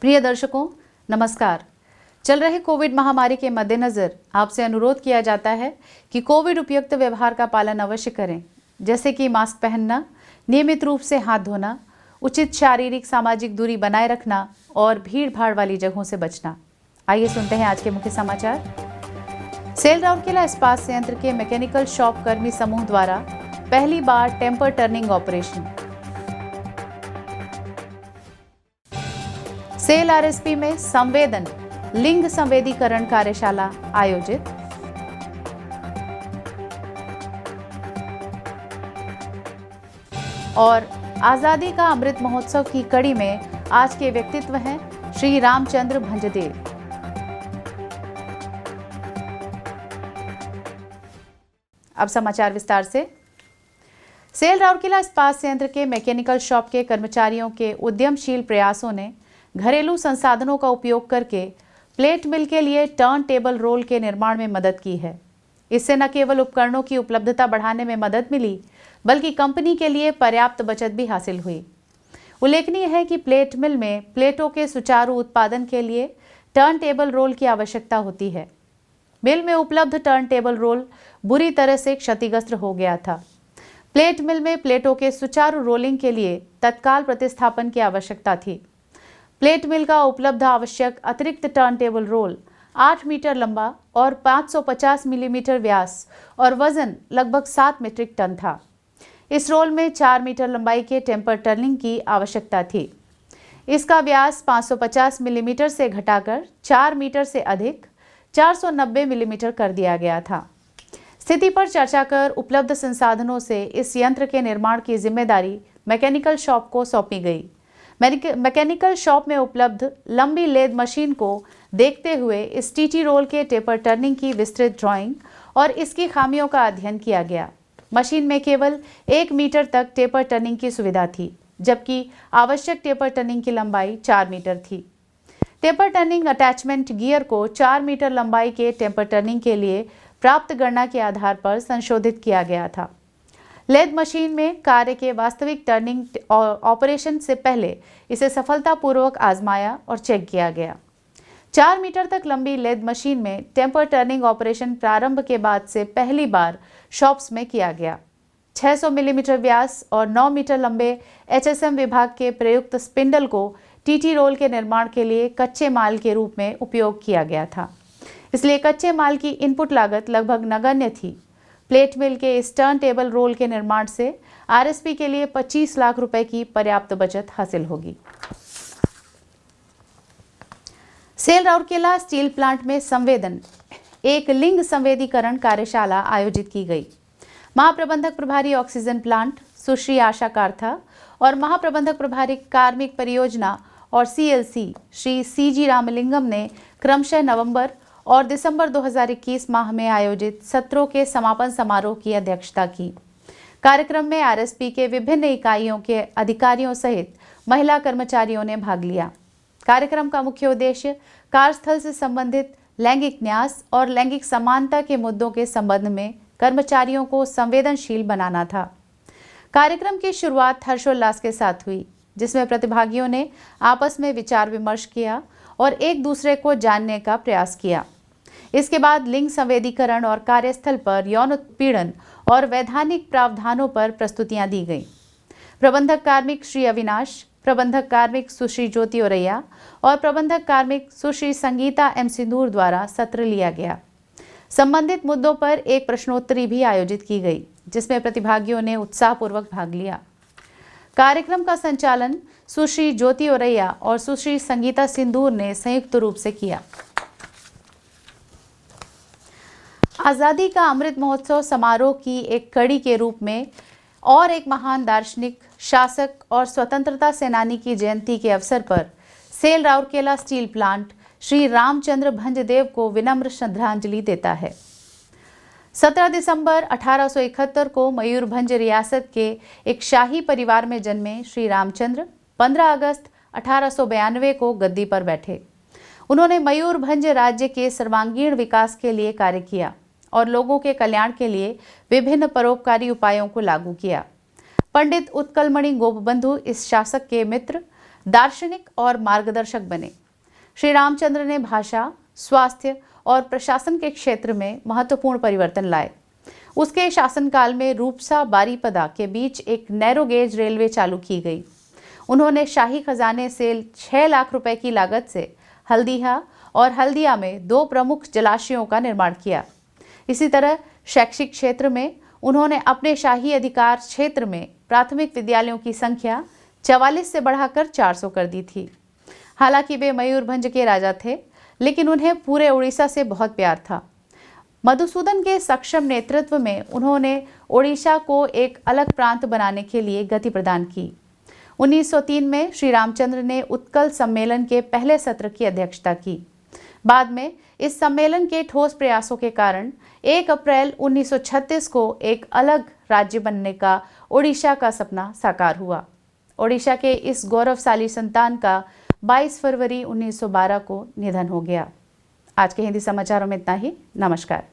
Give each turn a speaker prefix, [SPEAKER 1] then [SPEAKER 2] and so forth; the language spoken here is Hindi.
[SPEAKER 1] प्रिय दर्शकों, नमस्कार। चल रहे कोविड महामारी के मद्देनजर आपसे अनुरोध किया जाता है कि कोविड उपयुक्त व्यवहार का पालन अवश्य करें, जैसे कि मास्क पहनना, नियमित रूप से हाथ धोना, उचित शारीरिक सामाजिक दूरी बनाए रखना और भीड़ भाड़ वाली जगहों से बचना। आइए सुनते हैं आज के मुख्य समाचार। सेल राउरकेला इस्पात संयंत्र के मैकेनिकल शॉप कर्मी समूह द्वारा पहली बार temper turning operation. SAIL RSP में संवेदन लिंग संवेदीकरण कार्यशाला आयोजित। और आजादी का अमृत महोत्सव की कड़ी में आज के व्यक्तित्व हैं श्री रामचंद्र भंजदेव। अब समाचार विस्तार से। सेल राउरकेला इस्पात संयंत्र के मैकेनिकल शॉप के कर्मचारियों के उद्यमशील प्रयासों ने घरेलू संसाधनों का उपयोग करके प्लेट मिल के लिए टर्न टेबल रोल के निर्माण में मदद की है। इससे न केवल उपकरणों की उपलब्धता बढ़ाने में मदद मिली, बल्कि कंपनी के लिए पर्याप्त बचत भी हासिल हुई। उल्लेखनीय है कि प्लेट मिल में प्लेटों के सुचारू उत्पादन के लिए टर्न टेबल रोल की आवश्यकता होती है। मिल में उपलब्ध टर्न टेबल रोल बुरी तरह से क्षतिग्रस्त हो गया था। प्लेट मिल में प्लेटों के सुचारू रोलिंग के लिए तत्काल प्रतिस्थापन की आवश्यकता थी। प्लेट मिल का उपलब्ध आवश्यक अतिरिक्त टर्न टेबल रोल 8 मीटर लंबा और 550 मिलीमीटर व्यास और वजन लगभग 7 मीट्रिक टन था। इस रोल में 4 मीटर लंबाई के टेम्पर टर्निंग की आवश्यकता थी। इसका व्यास 550 मिलीमीटर से घटाकर 4 मीटर से अधिक 490 मिलीमीटर कर दिया गया था। स्थिति पर चर्चा कर उपलब्ध संसाधनों से इस यंत्र के निर्माण की जिम्मेदारी मैकेनिकल शॉप को सौंपी गई। मैकेनिकल शॉप में उपलब्ध लंबी लेद मशीन को देखते हुए इस टीटी रोल के टेपर टर्निंग की विस्तृत ड्राइंग और इसकी खामियों का अध्ययन किया गया। मशीन में केवल 1 मीटर तक टेपर टर्निंग की सुविधा थी, जबकि आवश्यक टेपर टर्निंग की लंबाई 4 मीटर थी। टेपर टर्निंग अटैचमेंट गियर को 4 मीटर लंबाई के टेपर टर्निंग के लिए प्राप्त गणना के आधार पर संशोधित किया गया था। लेद मशीन में कार्य के वास्तविक टर्निंग ऑपरेशन से पहले इसे सफलतापूर्वक आजमाया और चेक किया गया। 4 मीटर तक लंबी लेद मशीन में टेम्पर टर्निंग ऑपरेशन प्रारंभ के बाद से पहली बार शॉप्स में किया गया। 600 मिलीमीटर व्यास और 9 मीटर लंबे एचएसएम विभाग के प्रयुक्त स्पिंडल को टीटी रोल के निर्माण के लिए कच्चे माल के रूप में उपयोग किया गया था, इसलिए कच्चे माल की इनपुट लागत लगभग नगण्य थी। प्लेट मिल के इस टर्न टेबल रोल के निर्माण से आरएसपी के लिए 25 लाख रुपए की पर्याप्त बचत हासिल होगी। सेल राउरकेला स्टील प्लांट में संवेदन एक लिंग संवेदीकरण कार्यशाला आयोजित की गई। महाप्रबंधक प्रभारी ऑक्सीजन प्लांट सुश्री आशा काथा और महाप्रबंधक प्रभारी कार्मिक परियोजना और सीएलसी श्री सीजी रामलिंगम ने क्रमशः नवंबर और दिसंबर 2021 माह में आयोजित सत्रों के समापन समारोह की अध्यक्षता की। कार्यक्रम में आरएसपी के विभिन्न इकाइयों के अधिकारियों सहित महिला कर्मचारियों ने भाग लिया। कार्यक्रम का मुख्य उद्देश्य कार्यस्थल से संबंधित लैंगिक न्यास और लैंगिक समानता के मुद्दों के संबंध में कर्मचारियों को संवेदनशील बनाना था। कार्यक्रम की शुरुआत हर्षोल्लास के साथ हुई, जिसमें प्रतिभागियों ने आपस में विचार विमर्श किया और एक दूसरे को जानने का प्रयास किया। इसके बाद लिंग संवेदीकरण और कार्यस्थल पर यौन उत्पीड़न और वैधानिक प्रावधानों पर प्रस्तुतियां दी गईं। प्रबंधक कार्मिक श्री अविनाश, प्रबंधक कार्मिक सुश्री ज्योति ओरैया और प्रबंधक कार्मिक सुश्री संगीता एम सिंदूर द्वारा सत्र लिया गया। संबंधित मुद्दों पर एक प्रश्नोत्तरी भी आयोजित की गई, जिसमें प्रतिभागियों ने उत्साहपूर्वक भाग लिया। कार्यक्रम का संचालन सुश्री ज्योति ओरैया और सुश्री संगीता सिंदूर ने संयुक्त रूप से किया। आजादी का अमृत महोत्सव समारोह की एक कड़ी के रूप में और एक महान दार्शनिक, शासक और स्वतंत्रता सेनानी की जयंती के अवसर पर सेल राउरकेला स्टील प्लांट श्री रामचंद्र भंजदेव को विनम्र श्रद्धांजलि देता है। 17 दिसंबर 1871 को मयूरभंज रियासत के एक शाही परिवार में जन्मे श्री रामचंद्र 15 अगस्त 1892 को गद्दी पर बैठे। उन्होंने मयूरभंज राज्य के सर्वांगीण विकास के लिए कार्य किया और लोगों के कल्याण के लिए विभिन्न परोपकारी उपायों को लागू किया। पंडित उत्कलमणि गोपबंधु इस शासक के मित्र, दार्शनिक और मार्गदर्शक बने। श्री रामचंद्र ने भाषा, स्वास्थ्य और प्रशासन के क्षेत्र में महत्वपूर्ण परिवर्तन लाए। उसके शासनकाल में रूपसा बारीपदा के बीच एक नैरो गेज रेलवे चालू की गई। उन्होंने शाही खजाने से 6 लाख रुपए की लागत से हल्दीहा और हल्दिया में 2 प्रमुख जलाशयों का निर्माण किया। इसी तरह शैक्षिक क्षेत्र में उन्होंने अपने शाही अधिकार क्षेत्र में प्राथमिक विद्यालयों की संख्या 44 से बढ़ाकर 400 कर दी थी। हालांकि वे मयूरभंज के राजा थे, लेकिन उन्हें पूरे उड़ीसा से बहुत प्यार था। मधुसूदन के सक्षम नेतृत्व में उन्होंने ओडिशा को एक अलग प्रांत बनाने के लिए गति प्रदान की। 1903 में श्री रामचंद्र ने उत्कल सम्मेलन के पहले सत्र की अध्यक्षता की। बाद में इस सम्मेलन के ठोस प्रयासों के कारण 1 अप्रैल 1936 को एक अलग राज्य बनने का ओडिशा का सपना साकार हुआ। ओडिशा के इस गौरवशाली संतान का 22 फरवरी 1912 को निधन हो गया। आज के हिंदी समाचारों में इतना ही। नमस्कार।